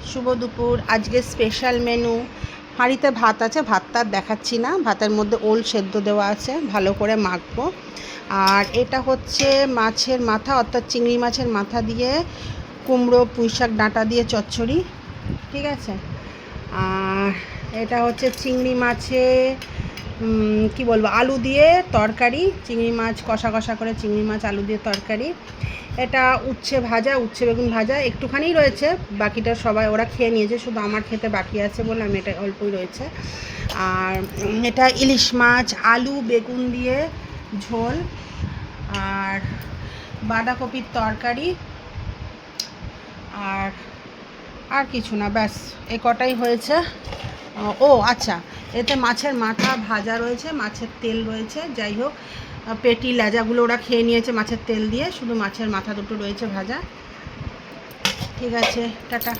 শুভ দুপুর। আজকে special menu, হাঁড়িতে ভাত আছে, ভাতটা দেখাচ্ছি না, ভাতের মধ্যে ওল সেদ্ধ দেওয়া আছে, ভালো করে মাখবো। আর এটা হচ্ছে মাছের মাথা, অর্থাৎ চিংড়ি মাছের মাথা দিয়ে কুমড়ো পুঁইশাক ডাঁটা দিয়ে চচ্চড়ি, ঠিক আছে। আর এটা হচ্ছে চিংড়ি মাছে কি বলবো, আলু দিয়ে তরকারি, চিংড়ি মাছ কষা কষা করে চিংড়ি মাছ আলু দিয়ে তরকারি। এটা উচ্ছে ভাজা, উচ্ছে বেগুন ভাজা একটুখানি রয়েছে, বাকিটা সবাই ওরা খেয়ে নিয়েছে, শুধু আমার খেতে বাকি আছে বলে আমি এটা অল্পই রয়েছে। আর এটা ইলিশ মাছ আলু বেগুন দিয়ে ঝোল, আর বাঁধাকপির তরকারি, আর আর কিছু না, ব্যাস এ কটাই হয়েছে। ও আচ্ছা, এতে মাছের মাথা ভাজা রয়েছে, মাছের তেল রয়েছে, যাই হোক পেটি লেজাগুলো ওরা খেয়ে নিয়েছে মাছের তেল দিয়ে, শুধু মাছের মাথা দুটো রয়েছে ভাজা। ঠিক আছে, টাটা।